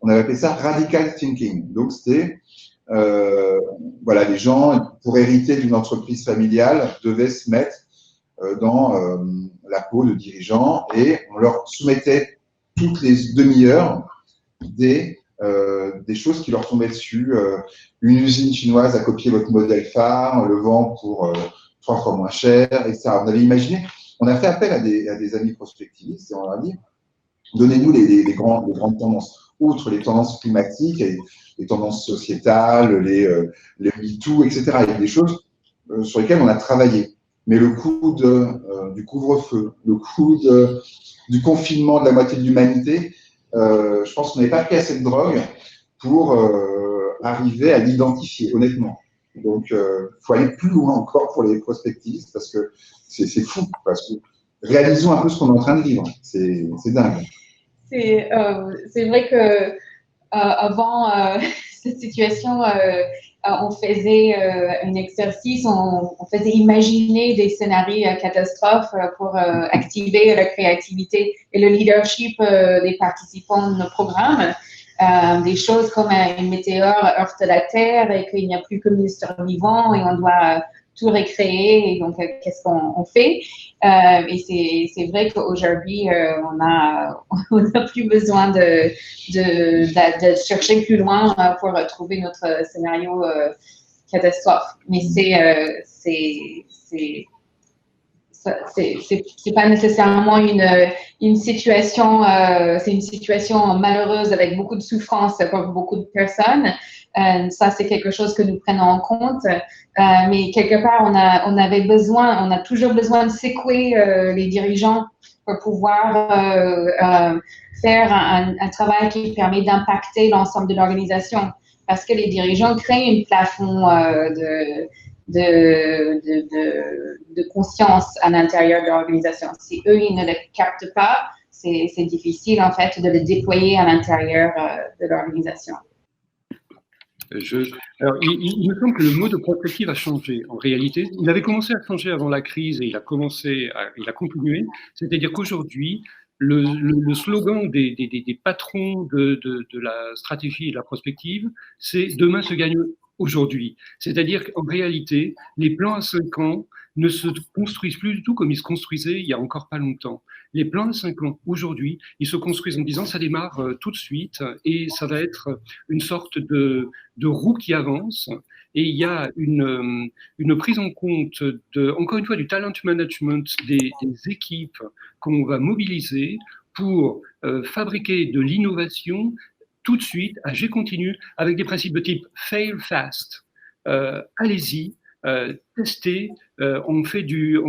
On avait appelé ça Radical Thinking. Donc, c'était voilà, les gens, pour hériter d'une entreprise familiale, devaient se mettre dans la peau de dirigeants et on leur soumettait toutes les demi-heures des choses qui leur tombaient dessus. Une usine chinoise a copié votre modèle phare, le vend pour 3 fois moins cher, etc. On avait imaginé, on a fait appel à des amis prospectivistes et on leur a dit, donnez-nous les grandes tendances. Outre les tendances climatiques, les tendances sociétales, les MeToo, etc. Il y a des choses sur lesquelles on a travaillé. Mais le coût du couvre-feu, le coût du confinement de la moitié de l'humanité, je pense qu'on n'avait pas pris assez de drogue pour arriver à l'identifier, honnêtement. Donc, il faut aller plus loin encore pour les prospectivistes parce que c'est fou. Parce que réalisons un peu ce qu'on est en train de vivre. C'est dingue. C'est vrai que avant cette situation, on faisait un exercice, on faisait imaginer des scénarios catastrophes pour activer la créativité et le leadership des participants de nos programmes. Des choses comme une météore heurte la Terre et qu'il n'y a plus que survivants et on doit tout recréer. Et donc, qu'est-ce qu'on fait? Et c'est vrai qu'aujourd'hui, on n'a plus besoin de chercher plus loin pour trouver notre scénario catastrophe. Mais c'est pas nécessairement une situation, c'est une situation malheureuse avec beaucoup de souffrance pour beaucoup de personnes. Ça, c'est quelque chose que nous prenons en compte. Mais quelque part, on a toujours besoin de secouer les dirigeants pour pouvoir faire un travail qui permet d'impacter l'ensemble de l'organisation. Parce que les dirigeants créent un plafond de conscience à l'intérieur de l'organisation. Si eux, ils ne le captent pas, c'est difficile, en fait, de le déployer à l'intérieur de l'organisation. Alors, il me semble que le mot de prospective a changé. En réalité, il avait commencé à changer avant la crise et il a continué. C'est-à-dire qu'aujourd'hui, le slogan des patrons de la stratégie et de la prospective, c'est « Demain se gagne aujourd'hui ». C'est-à-dire qu'en réalité, les plans à 5 ans ne se construisent plus du tout comme ils se construisaient il y a encore pas longtemps. Les plans à 5 ans, aujourd'hui, ils se construisent en disant ça démarre tout de suite et ça va être une sorte de roue qui avance. Et il y a une prise en compte, encore une fois, du talent management des équipes qu'on va mobiliser pour fabriquer de l'innovation tout de suite, à jet continu, avec des principes de type fail fast. Allez-y, testez, on fait du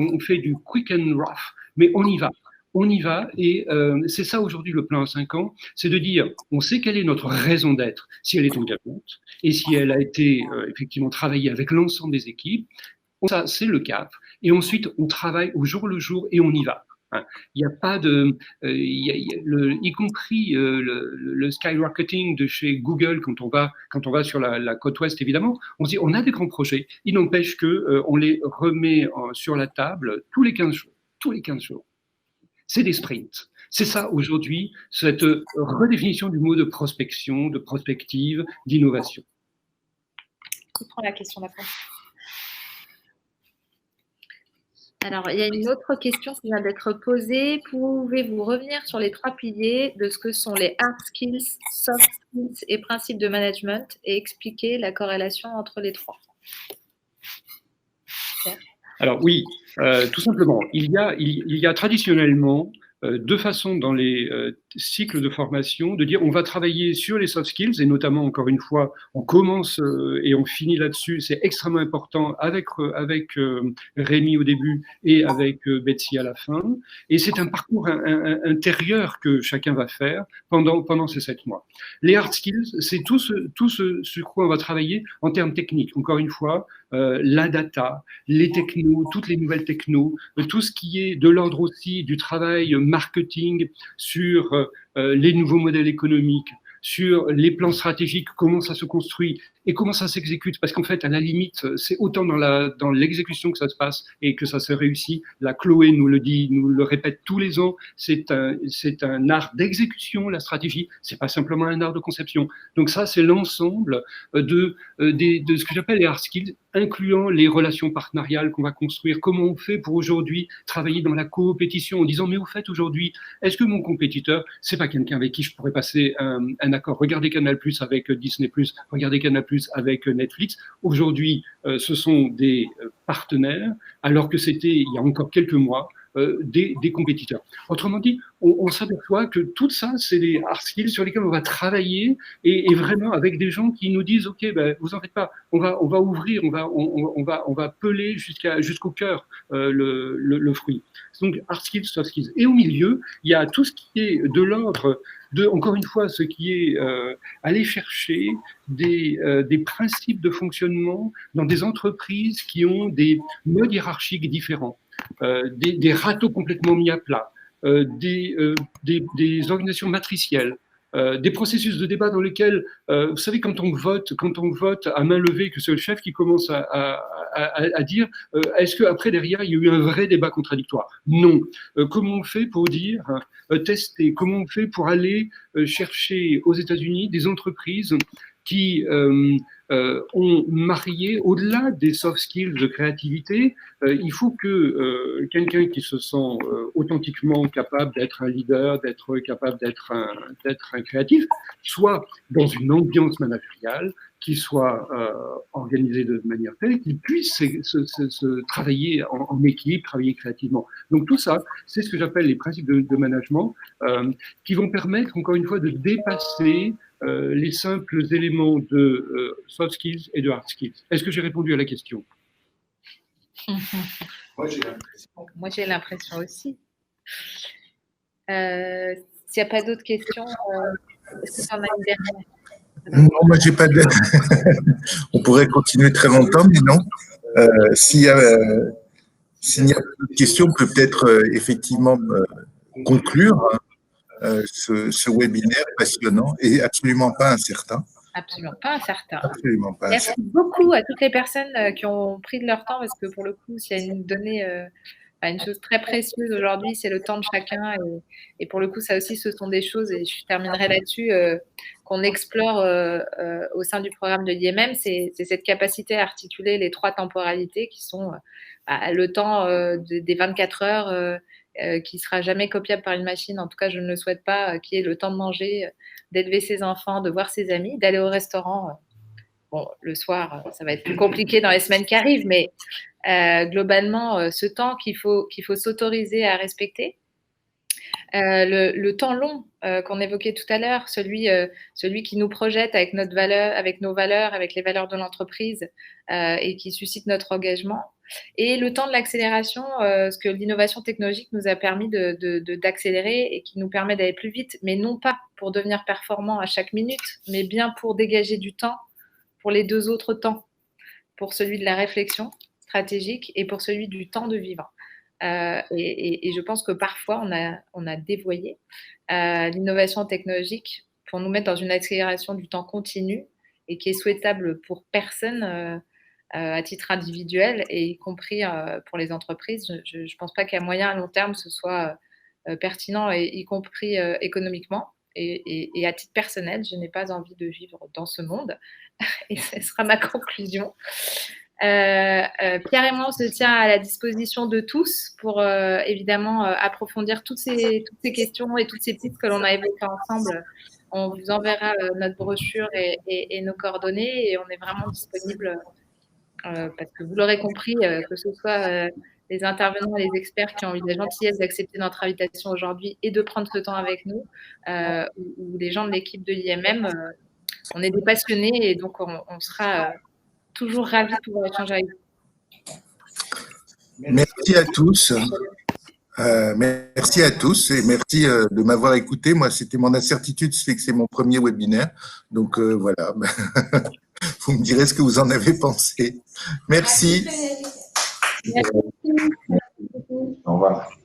quick and rough, mais on y va. On y va, et c'est ça aujourd'hui le plan à 5 ans, c'est de dire, on sait quelle est notre raison d'être, si elle est engageante, et si elle a été effectivement travaillée avec l'ensemble des équipes, ça c'est le cap, et ensuite on travaille au jour le jour et on y va. Il n'y a pas de, y compris le skyrocketing de chez Google quand on va sur la côte ouest, évidemment, on se dit on a des grands projets, il n'empêche que on les remet sur la table tous les 15 jours, tous les 15 jours. C'est des sprints. C'est ça aujourd'hui, cette redéfinition du mot de prospection, de prospective, d'innovation. Qui prend la question d'après? Alors, il y a une autre question qui vient d'être posée. Pouvez-vous revenir sur les 3 piliers de ce que sont les hard skills, soft skills et principes de management et expliquer la corrélation entre les 3? Alors oui, tout simplement, il y a traditionnellement 2 façons dans les cycles de formation de dire on va travailler sur les soft skills, et notamment, encore une fois, on commence et on finit là-dessus, c'est extrêmement important avec Rémi au début et avec Betsy à la fin, et c'est un parcours intérieur que chacun va faire pendant ces 7 mois. Les hard skills, c'est tout ce sur quoi on va travailler en termes techniques, encore une fois, la data, les technos, toutes les nouvelles technos, tout ce qui est de l'ordre aussi du travail marketing sur les nouveaux modèles économiques, sur les plans stratégiques, comment ça se construit et comment ça s'exécute. Parce qu'en fait, à la limite, c'est autant dans l'exécution que ça se passe et que ça se réussit. La Chloé nous le dit, nous le répète tous les ans, c'est un art d'exécution, la stratégie. C'est pas simplement un art de conception. Donc ça, c'est l'ensemble de ce que j'appelle les hard skills, incluant les relations partenariales qu'on va construire. Comment on fait pour aujourd'hui travailler dans la coopétition en disant, mais au fait, aujourd'hui, est-ce que mon compétiteur, c'est pas quelqu'un avec qui je pourrais passer un accord? Regardez Canal+ avec Disney+, regardez Canal+ avec Netflix. Aujourd'hui, ce sont des partenaires, alors que c'était, il y a encore quelques mois, des compétiteurs. Autrement dit, on s'aperçoit que tout ça, c'est des hard skills sur lesquels on va travailler et vraiment avec des gens qui nous disent, OK, ben, vous en faites pas, on va ouvrir, on va peler jusqu'au cœur le fruit. Donc, hard skills, soft skills. Et au milieu, il y a tout ce qui est de l'ordre de, encore une fois, ce qui est aller chercher des principes de fonctionnement dans des entreprises qui ont des modes hiérarchiques différents. Des râteaux complètement mis à plat, des organisations matricielles, des processus de débat dans lesquels, vous savez, quand on vote à main levée, que c'est le chef qui commence à dire, est-ce qu'après, derrière, il y a eu un vrai débat contradictoire? Non. Comment on fait pour dire, tester? Comment on fait pour aller chercher aux États-Unis des entreprises qui ont marié, au-delà des soft skills de créativité, il faut que quelqu'un qui se sent authentiquement capable d'être un leader, d'être capable d'être un créatif, soit dans une ambiance managériale, qui soit organisée de manière telle qu'il puisse se travailler en équipe, travailler créativement. Donc tout ça, c'est ce que j'appelle les principes de management, qui vont permettre, encore une fois, de dépasser les simples éléments de soft skills et de hard skills. Est-ce que j'ai répondu à la question? Moi, j'ai l'impression aussi. S'il n'y a pas d'autres questions, est-ce que tu en as une dernière? Non, moi, j'ai pas de... On pourrait continuer très longtemps, mais non. S'il n'y a pas de questions, on peut peut-être effectivement conclure ce webinaire passionnant et absolument pas incertain. Absolument pas incertain. Absolument pas Merci incertain. beaucoup à toutes les personnes qui ont pris de leur temps, parce que pour le coup, s'il y a une donnée, une chose très précieuse aujourd'hui, c'est le temps de chacun. Et pour le coup, ça aussi, ce sont des choses, et je terminerai là-dessus, qu'on explore au sein du programme de l'IMM, c'est cette capacité à articuler les 3 temporalités qui sont le temps des 24 heures qui sera jamais copiable par une machine, en tout cas je ne le souhaite pas, qui est le temps de manger, d'élever ses enfants, de voir ses amis, d'aller au restaurant. Bon, le soir, ça va être plus compliqué dans les semaines qui arrivent, mais globalement, ce temps qu'il faut s'autoriser à respecter. Le temps long qu'on évoquait tout à l'heure, celui qui nous projette avec nos valeurs, avec les valeurs de l'entreprise et qui suscite notre engagement. Et le temps de l'accélération, ce que l'innovation technologique nous a permis d'accélérer et qui nous permet d'aller plus vite, mais non pas pour devenir performant à chaque minute, mais bien pour dégager du temps pour les deux autres temps, pour celui de la réflexion stratégique et pour celui du temps de vivre. Et je pense que parfois, on a dévoyé l'innovation technologique pour nous mettre dans une accélération du temps continu et qui est souhaitable pour personne à titre individuel, et y compris pour les entreprises. Je ne pense pas qu'à moyen et long terme, ce soit pertinent, y compris économiquement. Et à titre personnel, je n'ai pas envie de vivre dans ce monde. Et ce sera ma conclusion. Pierre et moi, on se tient à la disposition de tous pour évidemment approfondir toutes ces questions et toutes ces pistes que l'on a évoquées ensemble. On vous enverra notre brochure et nos coordonnées, et on est vraiment disponible parce que vous l'aurez compris, que ce soit les intervenants et les experts qui ont eu la gentillesse d'accepter notre invitation aujourd'hui et de prendre ce temps avec nous, ou les gens de l'équipe de l'IMM. On est des passionnés et donc on sera toujours ravis de pouvoir échanger avec vous. Merci à tous. Merci à tous et merci de m'avoir écouté. Moi, c'était mon incertitude, c'est que c'est mon premier webinaire. Donc voilà, vous me direz ce que vous en avez pensé. Merci. Merci. Au revoir.